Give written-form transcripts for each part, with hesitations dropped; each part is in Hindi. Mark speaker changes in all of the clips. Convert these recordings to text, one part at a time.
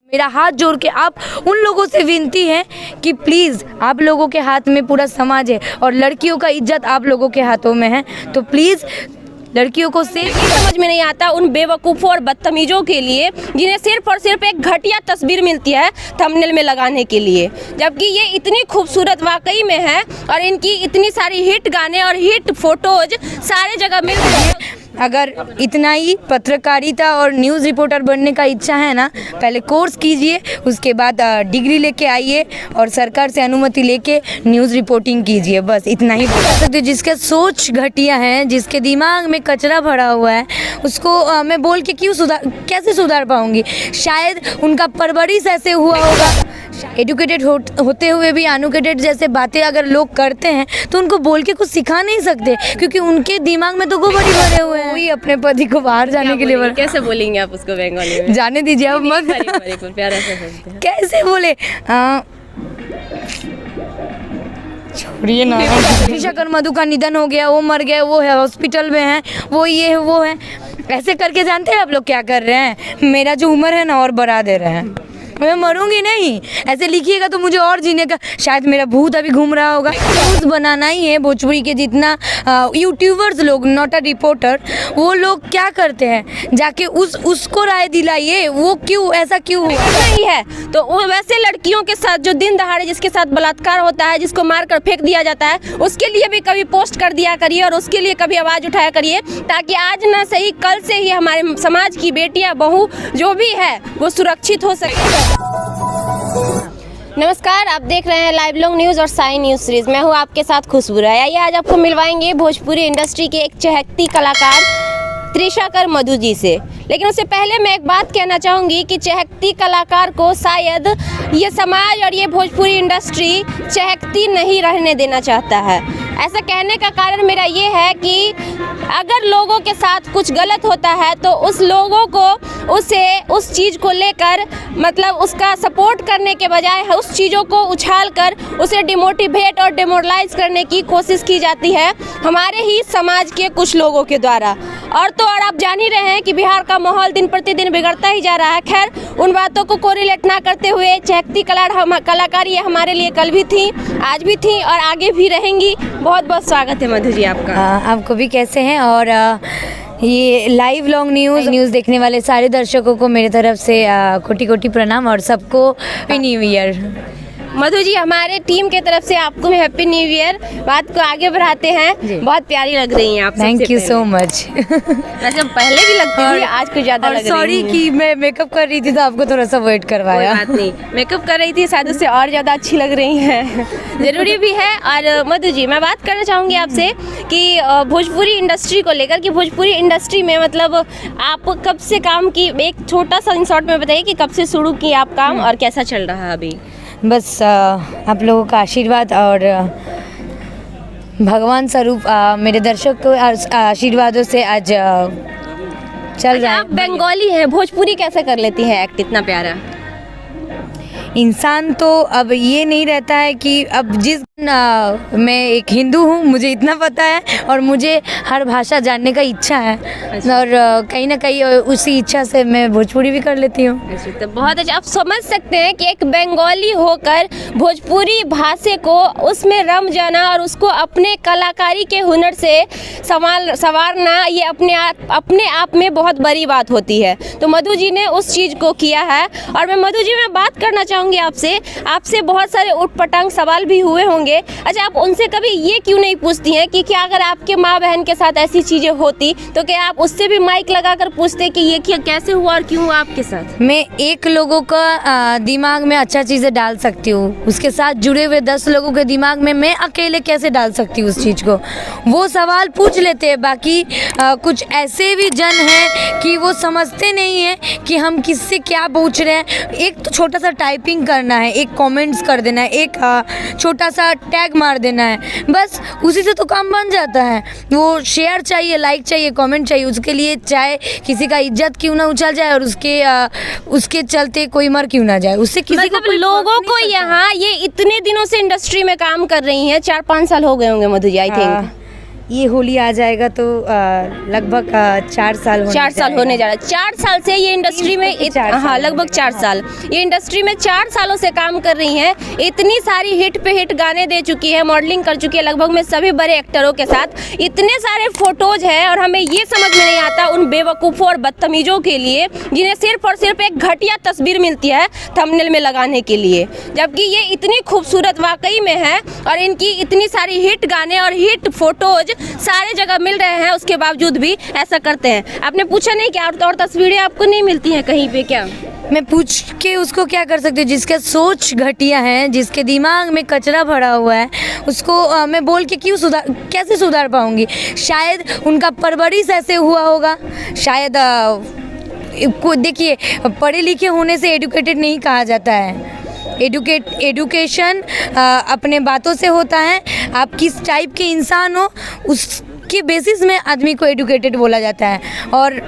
Speaker 1: मेरा हाथ जोड़ के आप उन लोगों से विनती है कि प्लीज़, आप लोगों के हाथ में पूरा समाज है और लड़कियों का इज्जत आप लोगों के हाथों में है, तो प्लीज़ लड़कियों को
Speaker 2: ये समझ में नहीं आता उन बेवकूफ़ों और बदतमीज़ों के लिए जिन्हें सिर्फ और सिर्फ एक घटिया तस्वीर मिलती है थंबनेल में लगाने के लिए, जबकि ये इतनी खूबसूरत वाकई में है और इनकी इतनी सारी हिट गाने और हिट फोटोज सारे जगह मिल रहे हैं।
Speaker 1: अगर इतना ही पत्रकारिता और न्यूज़ रिपोर्टर बनने का इच्छा है ना, पहले कोर्स कीजिए, उसके बाद डिग्री लेके आइए और सरकार से अनुमति लेके न्यूज़ रिपोर्टिंग कीजिए, बस इतना ही बोल सकते। जिसके सोच घटिया है, जिसके दिमाग में कचरा भरा हुआ है, उसको मैं बोल के कैसे सुधार पाऊँगी। शायद उनका परवरिश ऐसे हुआ होगा, एजुकेटेड होते हुए भी अनएजुकेटेड जैसे बातें अगर लोग करते हैं तो उनको बोल के कुछ सिखा नहीं सकते, क्योंकि उनके दिमाग में तो गोबर ही भरे हुए हैं। वही अपने पति को बाहर जाने के लिए
Speaker 2: कैसे बोलेंगे आप उसको बंगाली में?
Speaker 1: जाने दीजिए अब मत।
Speaker 2: प्यारा सा बोलते हैं।
Speaker 1: कैसे बोले, छोड़िए ना। ऋषिकर मधु का निधन हो गया, वो मर गए, वो है हॉस्पिटल में है, वो ये है वो है, ऐसे करके जानते हैं आप लोग क्या कर रहे हैं? मेरा जो उम्र है ना और बढ़ा दे रहे हैं। मैं मरूंगी नहीं, ऐसे लिखिएगा तो मुझे और जीने का, शायद मेरा भूत अभी घूम रहा होगा। न्यूज़ बनाना ही है भोजपुरी के जितना यूट्यूबर्स लोग, नॉट अ रिपोर्टर, वो लोग क्या करते हैं, जाके उसको राय दिलाइए, वो क्यों ऐसा क्यों हुआ
Speaker 2: नहीं है। तो वो वैसे लड़कियों के साथ जो दिन दहाड़े जिसके साथ बलात्कार होता है, जिसको मारकर फेंक दिया जाता है, उसके लिए भी कभी पोस्ट कर दिया करिए और उसके लिए कभी आवाज़ उठाया करिए, ताकि आज ना सही कल से ही हमारे समाज की बेटियाँ बहू जो भी है वो सुरक्षित हो सके। नमस्कार, आप देख रहे हैं लाइव लॉन्ग न्यूज़ और साई न्यूज़ सीरीज़। मैं हूं आपके साथ खुशबू राय। आइए आज आपको मिलवाएंगे भोजपुरी इंडस्ट्री के एक चहकती कलाकार त्रिशाकर मधु जी से। लेकिन उससे पहले मैं एक बात कहना चाहूँगी कि चहकती कलाकार को शायद ये समाज और ये भोजपुरी इंडस्ट्री चहकती नहीं रहने देना चाहता है। ऐसा कहने का कारण मेरा ये है कि अगर लोगों के साथ कुछ गलत होता है तो उस लोगों को उस चीज़ को लेकर मतलब उसका सपोर्ट करने के बजाय उस चीज़ों को उछाल कर उसे डिमोटिवेट और डिमोरलाइज करने की कोशिश की जाती है हमारे ही समाज के कुछ लोगों के द्वारा। और आप जान ही रहे हैं कि बिहार का माहौल दिन प्रतिदिन बिगड़ता ही जा रहा है। खैर, उन बातों को कोरिलेट ना करते हुए चहकती कलाकारी ये हमारे लिए कल भी थी, आज भी थी और आगे भी रहेंगी। बहुत बहुत स्वागत है मधु जी आपका।
Speaker 1: आपको भी कैसे हैं? और ये लाइव लॉन्ग न्यूज़ देखने वाले सारे दर्शकों को मेरी तरफ से कोटि कोटि प्रणाम और सबको happy new year.
Speaker 2: Madhu ji, हमारे टीम के तरफ से आपको भी हैप्पी न्यू ईयर। बात को आगे बढ़ाते हैं, बहुत प्यारी लग रही हैं आप।
Speaker 1: Thank you so much.
Speaker 2: वैसे पहले भी लगती थी, आज कुछ ज़्यादा लग रही है।
Speaker 1: सॉरी कि मैं मेकअप कर रही थी तो आपको थोड़ा सा वेट करवाया।
Speaker 2: कोई बात नहीं, मेकअप कर रही थी शायद उससे और ज़्यादा अच्छी लग रही हैं। ज़रूरी भी है। और मधु जी, मैं बात करना चाहूँगी आपसे कि भोजपुरी इंडस्ट्री को लेकर कि भोजपुरी इंडस्ट्री में मतलब आप कब से काम की, एक छोटा सा इन शॉर्ट में बताइए कि कब से शुरू की आप काम और कैसा चल रहा है अभी?
Speaker 1: बस आप लोगों का आशीर्वाद और भगवान स्वरूप मेरे दर्शक को आशीर्वादों से आज चल रहा है।
Speaker 2: आप बंगाली हैं, भोजपुरी कैसे कर लेती हैं एक्ट इतना प्यारा?
Speaker 1: इंसान तो अब ये नहीं रहता है कि अब मैं एक हिंदू हूँ, मुझे इतना पता है और मुझे हर भाषा जानने का इच्छा है। और कहीं ना कहीं उसी इच्छा से मैं भोजपुरी भी कर लेती हूँ।
Speaker 2: तो बहुत अच्छा। आप समझ सकते हैं कि एक बंगाली होकर भोजपुरी भाषा को उसमें रम जाना और उसको अपने कलाकारी के हुनर से संवारना ये अपने आप में बहुत बड़ी बात होती है। तो मधु जी ने उस चीज़ को किया है। और मैं मधु जी में बात करना चाहूँगी आपसे बहुत सारे उटपटांग सवाल भी हुए होंगे। अच्छा, आप उनसे कभी ये क्यों नहीं पूछती हैं कि क्या अगर आपके माँ बहन के साथ ऐसी चीज़ें होती तो क्या आप उससे भी माइक लगाकर पूछते कि ये कैसे हुआ और क्यों हुआ आपके साथ?
Speaker 1: मैं एक लोगों का दिमाग में अच्छा चीज़ें डाल सकती हूँ, उसके साथ जुड़े हुए 10 लोगों के दिमाग में मैं अकेले कैसे डाल सकती हूँ उस चीज़ को? वो सवाल पूछ लेते हैं। बाकी कुछ ऐसे भी जन हैं कि वो समझते नहीं हैं कि हम किससे क्या पूछ रहे हैं। एक तो छोटा सा टाइपिंग करना है, एक कमेंट्स कर देना है, एक छोटा सा टैग मार देना है, बस उसी से तो काम बन जाता है। वो शेयर चाहिए, लाइक चाहिए, कमेंट चाहिए, उसके लिए चाहे किसी का इज्जत क्यों ना उछल जाए और उसके चलते कोई मर क्यों ना जाए, उससे किसी
Speaker 2: मतलब
Speaker 1: को
Speaker 2: लोगों को यहाँ ये इतने दिनों से इंडस्ट्री में काम कर रही हैं, 4-5 साल हो गए होंगे मधु जी, आई थिंक
Speaker 1: ये होली आ जाएगा तो लगभग 4 साल
Speaker 2: 4 साल होने जा रहा है। 4 साल से ये इंडस्ट्री में
Speaker 1: 4 साल
Speaker 2: हाँ लगभग 4 साल ये इंडस्ट्री में 4 सालों से काम कर रही हैं। इतनी सारी हिट पे हिट गाने दे चुकी है, मॉडलिंग कर चुकी है लगभग में सभी बड़े एक्टरों के साथ। इतने सारे फोटोज हैं और हमें ये समझ में नहीं आता उन बेवकूफ़ों और बदतमीज़ों के लिए जिन्हें सिर्फ और सिर्फ एक घटिया तस्वीर मिलती है थंबनेल में लगाने के लिए, जबकि ये इतनी खूबसूरत वाकई में है और इनकी इतनी सारी हिट गाने और हिट फोटोज सारे जगह मिल रहे हैं, उसके बावजूद भी ऐसा करते हैं। आपने पूछा नहीं कि और तस्वीरें आपको नहीं मिलती हैं कहीं पे क्या?
Speaker 1: मैं पूछ के उसको क्या कर सकती हूँ? जिसका सोच घटिया है, जिसके दिमाग में कचरा भरा हुआ है, उसको मैं बोल के कैसे सुधार पाऊँगी? शायद उनका परवरिश ऐसे हुआ होगा, शायद देखिए पढ़े लिखे होने से एडुकेटेड नहीं कहा जाता है। एडुकेशन अपने बातों से होता है। आप किस टाइप के इंसान हो उसके बेसिस में आदमी को एडुकेटेड बोला जाता है। और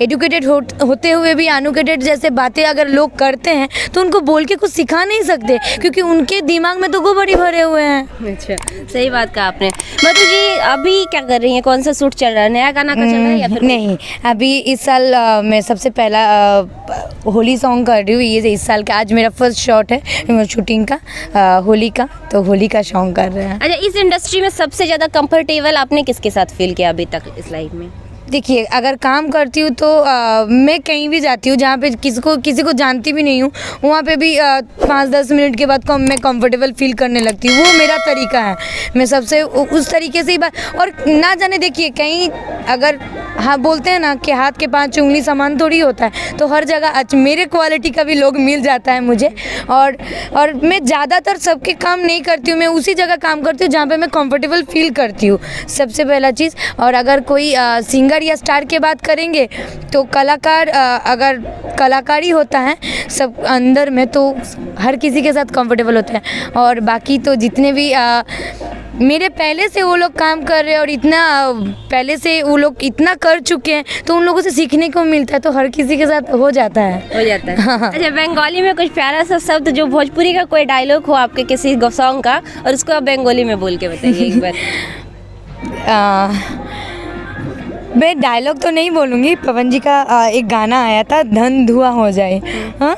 Speaker 1: एडुकेटेड होते हुए भी अनएडुकेटेड जैसे बातें अगर लोग करते हैं तो उनको बोल के कुछ सिखा नहीं सकते, क्योंकि उनके दिमाग में तो गोबरी भरे हुए हैं।
Speaker 2: अच्छा, सही बात कहा आपने। मधु जी अभी क्या कर रही हैं? कौन सा शूट चल रहा है? नया गाना का चल रहा है या फिर
Speaker 1: नहीं? अभी इस साल मैं सबसे पहला होली सॉन्ग कर रही हूँ। ये इस साल का आज मेरा फर्स्ट शॉट है शूटिंग का होली का, तो होली का सॉन्ग कर रहे हैं।
Speaker 2: अच्छा, इस इंडस्ट्री में सबसे ज़्यादा कंफर्टेबल आपने किसके साथ फील किया अभी तक इस लाइफ में?
Speaker 1: देखिए अगर काम करती हूँ तो मैं कहीं भी जाती हूँ जहाँ पे किसी को जानती भी नहीं हूँ, वहाँ पे भी 5-10 मिनट के बाद मैं कंफर्टेबल फील करने लगती हूँ। वो मेरा तरीका है, मैं सबसे उस तरीके से ही बात। और ना जाने देखिए कहीं अगर हाँ बोलते हैं ना कि हाथ के 5 उंगली समान थोड़ी होता है, तो हर जगह मेरे क्वालिटी का भी लोग मिल जाता है मुझे। और मैं ज़्यादातर सबके काम नहीं करती हूँ, मैं उसी जगह काम करती हूँ जहाँ पे मैं कंफर्टेबल फील करती हूँ, सबसे पहला चीज़। और अगर कोई सिंगर या स्टार की बात करेंगे तो कलाकार अगर कलाकारी होता है सब अंदर में तो हर किसी के साथ कंफर्टेबल होता है। और बाकी तो जितने भी मेरे पहले से वो लोग काम कर रहे हैं और इतना पहले से वो लोग इतना कर चुके हैं तो उन लोगों से सीखने को मिलता है, तो हर किसी के साथ हो जाता है।
Speaker 2: हाँ। अच्छा, बंगाली में कुछ प्यारा सा शब्द जो भोजपुरी का कोई डायलॉग हो आपके किसी सॉन्ग का और उसको आप बंगाली में बोल के बताइए एक बार।
Speaker 1: मैं डायलॉग तो नहीं बोलूँगी। पवन जी का एक गाना आया था धन धुआं हो जाए, हाँ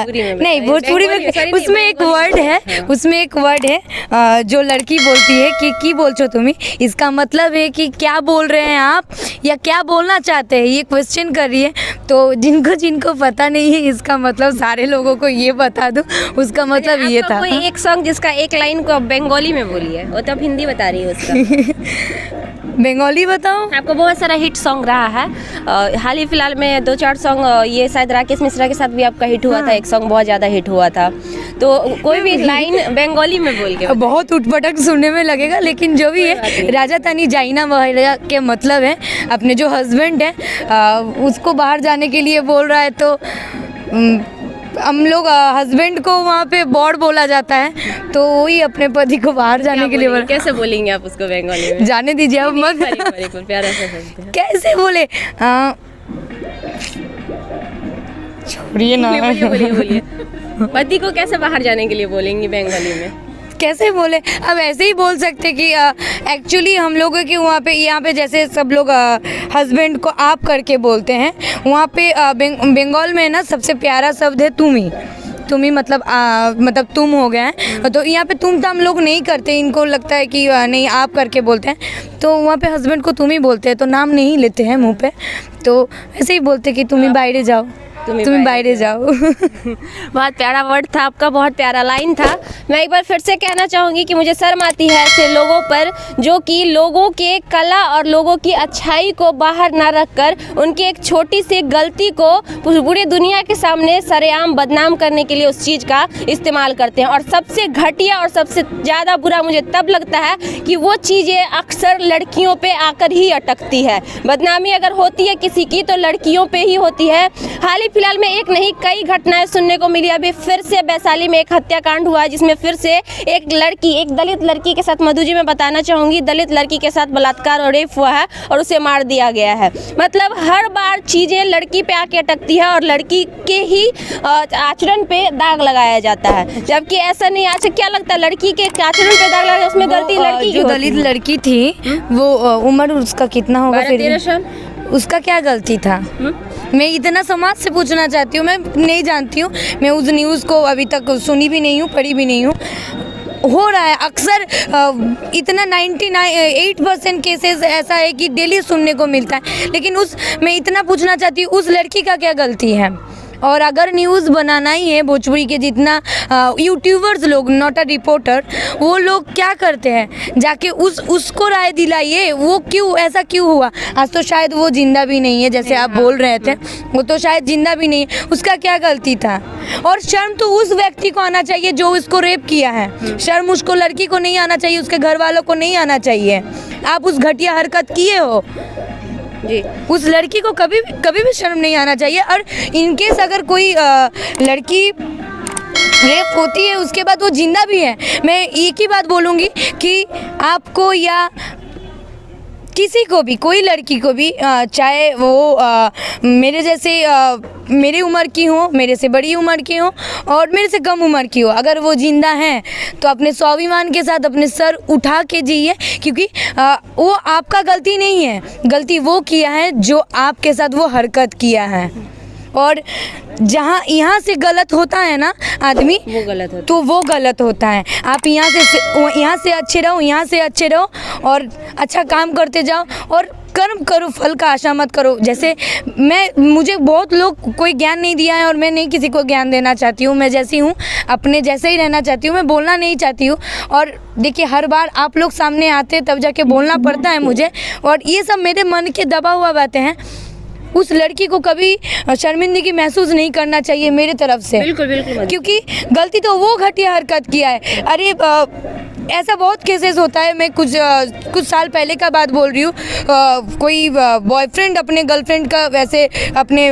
Speaker 1: नहीं भोजपुरी में उसमें एक वर्ड है, उसमें एक वर्ड है जो लड़की बोलती है कि की बोल छो तुम्हें, इसका मतलब है कि क्या बोल रहे हैं आप या क्या बोलना चाहते हैं, ये क्वेश्चन कर रही है। तो जिनको पता नहीं है इसका मतलब सारे लोगों को ये बता दूँ, उसका मतलब ये था।
Speaker 2: कोई एक सॉन्ग जिसका एक लाइन को बंगाली में बोलिए, वो तो आप हिंदी बता रही है उसका।
Speaker 1: बंगाली बताओ।
Speaker 2: आपको बहुत सारा हिट सॉन्ग रहा है, हाल ही फिलहाल में 2-4 सॉन्ग, ये शायद राकेश मिश्रा के साथ भी आपका हिट हुआ था, एक सॉन्ग बहुत ज़्यादा हिट हुआ था। तो कोई भी लाइन बंगाली में बोल के
Speaker 1: बहुत उठपटक सुनने में लगेगा, लेकिन जो भी है राजा तानी जाइना वगैरह के मतलब है अपने जो हस्बैंड है उसको बाहर जाने के लिए बोल रहा है, तो हम लोग हस्बैंड को वहाँ पे बॉड बोला जाता है, तो वही अपने पति को बाहर जाने के लिए
Speaker 2: कैसे बोलेंगे आप उसको बंगाली में?
Speaker 1: जाने दीजिए अब मत।
Speaker 2: प्यारा सा शब्द
Speaker 1: कैसे बोले? छोड़िए ना।
Speaker 2: बोलिए पति को कैसे बाहर जाने के लिए बोलेंगी बंगाली में?
Speaker 1: कैसे बोले? अब ऐसे ही बोल सकते कि एक्चुअली हम लोगों के वहाँ पे यहाँ पे जैसे सब लोग हस्बैंड को आप करके बोलते हैं, वहाँ पे बंगाल में ना सबसे प्यारा शब्द है तुम ही मतलब तुम हो गया है। तो यहाँ पे तुम हम लोग नहीं करते, इनको लगता है कि नहीं आप करके बोलते हैं, तो वहाँ पे हस्बैंड को तुम ही बोलते हैं, तो नाम नहीं लेते हैं मुँह पे, तो ऐसे ही बोलते कि तुम ही बाहर जाओ, तुम बाहर जाओ।
Speaker 2: बहुत प्यारा वर्ड था आपका, बहुत प्यारा लाइन था। मैं एक बार फिर से कहना चाहूँगी कि मुझे शर्म आती है ऐसे लोगों पर जो कि लोगों के कला और लोगों की अच्छाई को बाहर ना रखकर उनकी एक छोटी सी गलती को पूरी दुनिया के सामने सरेआम बदनाम करने के लिए उस चीज़ का इस्तेमाल करते हैं। और सबसे घटिया और सबसे ज़्यादा बुरा मुझे तब लगता है कि वो चीज़ें अक्सर लड़कियों पे आकर ही अटकती है। बदनामी अगर होती है किसी की तो लड़कियों पे ही होती है। हाल ही फिलहाल में एक नहीं कई घटनाएं सुनने को मिली। अभी फिर से वैशाली में एक हत्याकांड हुआ जिसमें फिर से एक दलित लड़की के साथ, मधु जी मैं बताना चाहूँगी, दलित लड़की के साथ बलात्कार और रेप हुआ है और उसे मार दिया गया है। मतलब हर बार चीज़ें लड़की पे आके अटकती है और लड़की के ही आचरण पे दाग लगाया जाता है, जबकि ऐसा नहीं। अच्छा क्या लगता है लड़की के आचरण पे दाग लगाया, उसमें गलती लड़की की?
Speaker 1: जो दलित लड़की थी वो उम्र उसका कितना होगा?
Speaker 2: 12-13 साल।
Speaker 1: उसका क्या गलती था? मैं इतना समाज से पूछना चाहती हूँ, मैं नहीं जानती हूँ, मैं उस न्यूज़ को अभी तक सुनी भी नहीं हूँ, पढ़ी भी नहीं हूँ। हो रहा है अक्सर, इतना 98% केसेस ऐसा है कि डेली सुनने को मिलता है, लेकिन मैं इतना पूछना चाहती हूँ उस लड़की का क्या गलती है? और अगर न्यूज़ बनाना ही है भोजपुरी के जितना यूट्यूबर्स लोग, नॉट अ रिपोर्टर, वो लोग क्या करते हैं जाके उसको राय दिलाइए, वो क्यों ऐसा क्यों हुआ? आज तो शायद वो जिंदा भी नहीं है, जैसे आप बोल रहे थे, वो तो शायद जिंदा भी नहीं है। उसका क्या गलती था? और शर्म तो उस व्यक्ति को आना चाहिए जो उसको रेप किया है। शर्म उसको लड़की को नहीं आना चाहिए, उसके घर वालों को नहीं आना चाहिए। आप उस घटिया हरकत किए हो
Speaker 2: जी,
Speaker 1: उस लड़की को कभी भी शर्म नहीं आना चाहिए। और इनकेस अगर कोई लड़की रेप होती है उसके बाद वो जिंदा भी है, मैं एक ही बात बोलूँगी कि आपको या किसी को भी, कोई लड़की को भी, चाहे वो मेरे जैसे मेरी उम्र की हो, मेरे से बड़ी उम्र की हो और मेरे से कम उम्र की हो, अगर वो जिंदा हैं तो अपने स्वाभिमान के साथ अपने सर उठा के जिए, क्योंकि वो आपका गलती नहीं है, गलती वो किया है जो आपके साथ वो हरकत किया है। और जहाँ यहाँ से गलत होता है ना आदमी,
Speaker 2: वो गलत होता,
Speaker 1: तो वो गलत होता है। आप यहाँ से अच्छे रहो, यहाँ से अच्छे रहो और अच्छा काम करते जाओ और कर्म करो, फल का आशा मत करो। जैसे मुझे बहुत लोग कोई ज्ञान नहीं दिया है और मैं नहीं किसी को ज्ञान देना चाहती हूँ। मैं जैसी हूँ अपने जैसे ही रहना चाहती हूँ, मैं बोलना नहीं चाहती हूँ। और देखिए हर बार आप लोग सामने आते तब जाके बोलना पड़ता है मुझे, और ये सब मेरे मन के दबा हुआ बातें हैं। उस लड़की को कभी शर्मिंदगी महसूस नहीं करना चाहिए मेरे तरफ से।
Speaker 2: बिल्कुल बिल्कुल, क्योंकि
Speaker 1: गलती तो वो घटिया हरकत किया है। अरे ऐसा बहुत केसेस होता है। मैं कुछ साल पहले का बात बोल रही हूँ, कोई बॉयफ्रेंड अपने गर्लफ्रेंड का वैसे अपने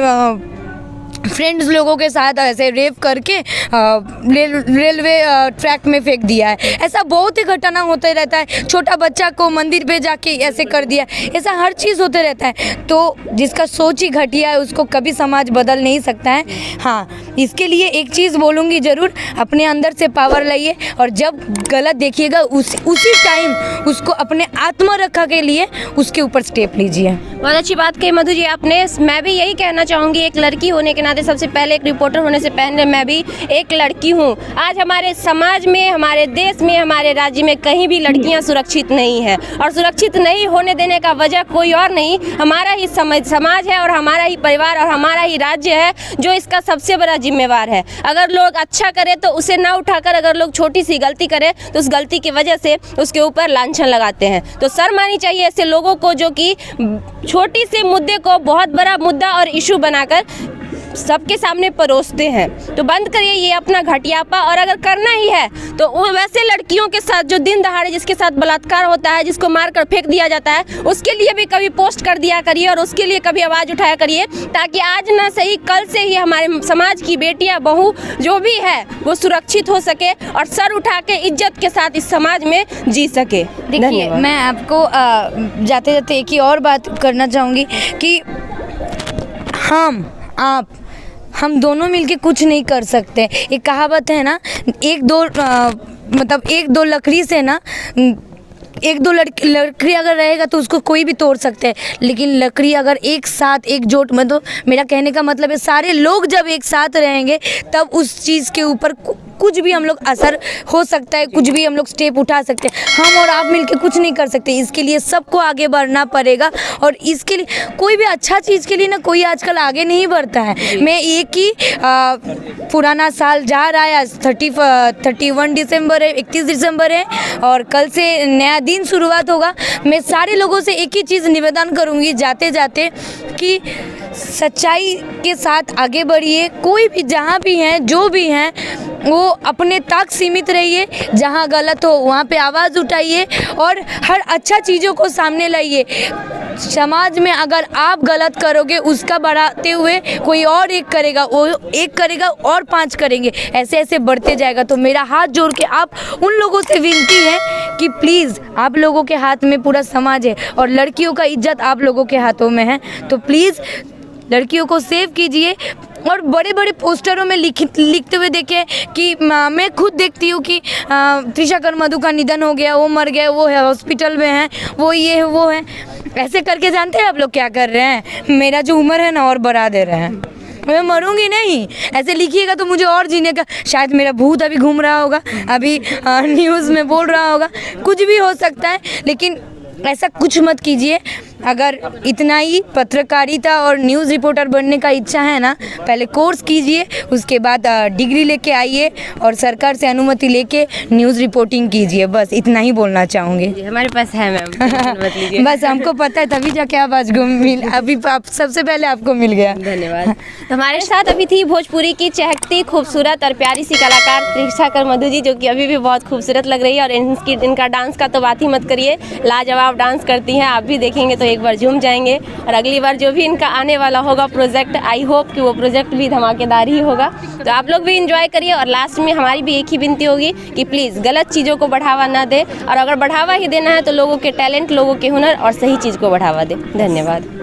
Speaker 1: फ्रेंड्स लोगों के साथ ऐसे रेप करके रेलवे ट्रैक में फेंक दिया है। ऐसा बहुत ही घटना होते रहता है। छोटा बच्चा को मंदिर पे जाके ऐसे कर दिया, ऐसा हर चीज़ होते रहता है। तो जिसका सोच ही घटिया है उसको कभी समाज बदल नहीं सकता है। हाँ, इसके लिए एक चीज़ बोलूँगी ज़रूर, अपने अंदर से पावर लाइए और जब गलत देखिएगा उसी टाइम उसको अपने आत्मरक्षा के लिए उसके ऊपर स्टेप लीजिए।
Speaker 2: बहुत अच्छी बात कही मधु जी आपने। मैं भी यही कहना चाहूँगी, एक लड़की होने के नाते, सबसे पहले एक रिपोर्टर होने से पहले मैं भी एक लड़की हूँ। आज हमारे समाज में, हमारे देश में, हमारे राज्य में कहीं भी लड़कियाँ सुरक्षित नहीं है, और सुरक्षित नहीं होने देने का वजह कोई और नहीं, हमारा ही समाज है और हमारा ही परिवार और हमारा ही राज्य है जो इसका सबसे बड़ा जिम्मेवार है। अगर लोग अच्छा करें तो उसे ना उठाकर, अगर लोग छोटी सी गलती करें तो उस गलती की वजह से उसके ऊपर लांछन लगाते हैं। तो शर्म आनी चाहिए ऐसे लोगों को जो कि छोटी से मुद्दे को बहुत बड़ा मुद्दा और इशू बनाकर सबके सामने परोसते हैं। तो बंद करिए ये अपना घटियापा, और अगर करना ही है तो वो वैसे लड़कियों के साथ जो दिन दहाड़े जिसके साथ बलात्कार होता है, जिसको मारकर फेंक दिया जाता है, उसके लिए भी कभी पोस्ट कर दिया करिए और उसके लिए कभी आवाज़ उठाया करिए, ताकि आज ना सही कल से ही हमारे समाज की बेटियां, बहू जो भी है वो सुरक्षित हो सके और सर उठा के इज्जत के साथ इस समाज में जी सके।
Speaker 1: देखिए, मैं आपको जाते जाते एक ही और बात करना चाहूँगी कि हम दोनों मिलके कुछ नहीं कर सकते। एक कहावत है ना, एक दो लकड़ी से ना, एक दो लकड़ी अगर रहेगा तो उसको कोई भी तोड़ सकते हैं, लेकिन लकड़ी अगर एक साथ एकजुट, मतलब मेरा कहने का मतलब है सारे लोग जब एक साथ रहेंगे तब उस चीज़ के ऊपर कुछ भी हम लोग असर हो सकता है, कुछ भी हम लोग स्टेप उठा सकते हैं। हम और आप मिलके कुछ नहीं कर सकते, इसके लिए सबको आगे बढ़ना पड़ेगा। और इसके लिए कोई भी अच्छा चीज़ के लिए ना कोई आजकल आगे नहीं बढ़ता है। मैं एक ही पुराना साल जा रहा है, आज 31 दिसंबर है, 31 दिसंबर है और कल से नया दिन शुरुआत होगा। मैं सारे लोगों से एक ही चीज़ निवेदन करूँगी जाते जाते कि सच्चाई के साथ आगे बढ़िए। कोई भी जहाँ भी हैं, जो भी हैं, वो अपने तक सीमित रहिए, जहाँ गलत हो वहाँ पे आवाज़ उठाइए और हर अच्छा चीज़ों को सामने लाइए। समाज में अगर आप गलत करोगे, उसका बढ़ाते हुए कोई और एक करेगा, वो एक करेगा और 5 करेंगे, ऐसे ऐसे बढ़ते जाएगा। तो मेरा हाथ जोड़ के आप उन लोगों से विनती है कि प्लीज़, आप लोगों के हाथ में पूरा समाज है और लड़कियों का इज्जत आप लोगों के हाथों में है, तो प्लीज़ लड़कियों को सेव कीजिए। और बड़े बड़े पोस्टरों में लिखते हुए देखे कि मैं खुद देखती हूँ कि त्रिशा मधु का निधन हो गया, वो मर गए, वो है हॉस्पिटल में है, वो ये है, वो है, ऐसे करके जानते हैं आप लोग क्या कर रहे हैं? मेरा जो उम्र है ना और बढ़ा दे रहे हैं। मैं मरूंगी नहीं, ऐसे लिखिएगा तो मुझे और जीने का, शायद मेरा भूत अभी घूम रहा होगा, अभी न्यूज़ में बोल रहा होगा, कुछ भी हो सकता है, लेकिन ऐसा कुछ मत कीजिए। अगर इतना ही पत्रकारिता और न्यूज़ रिपोर्टर बनने का इच्छा है ना, पहले कोर्स कीजिए, उसके बाद डिग्री लेके आइए और सरकार से अनुमति लेके न्यूज़ रिपोर्टिंग कीजिए। बस इतना ही बोलना चाहूँगी।
Speaker 2: हमारे पास है मैम।
Speaker 1: बस हमको पता है, तभी जाके आप आज मिल, अभी आप सबसे पहले आपको मिल गया।
Speaker 2: धन्यवाद। तो हमारे साथ अभी थी भोजपुरी की चहकती, खूबसूरत और प्यारी सी कलाकार त्रिशा मधु जी, जो कि अभी भी बहुत खूबसूरत लग रही है। और इनका डांस का तो बात ही मत करिए, लाजवाब डांस करती हैं। आप भी देखेंगे तो एक बार झूम जाएंगे। और अगली बार जो भी इनका आने वाला होगा प्रोजेक्ट, आई होप कि वो प्रोजेक्ट भी धमाकेदार ही होगा। तो आप लोग भी एंजॉय करिए। और लास्ट में हमारी भी एक ही विनती होगी कि प्लीज़ गलत चीज़ों को बढ़ावा ना दें, और अगर बढ़ावा ही देना है तो लोगों के टैलेंट, लोगों के हुनर और सही चीज़ को बढ़ावा दें। धन्यवाद।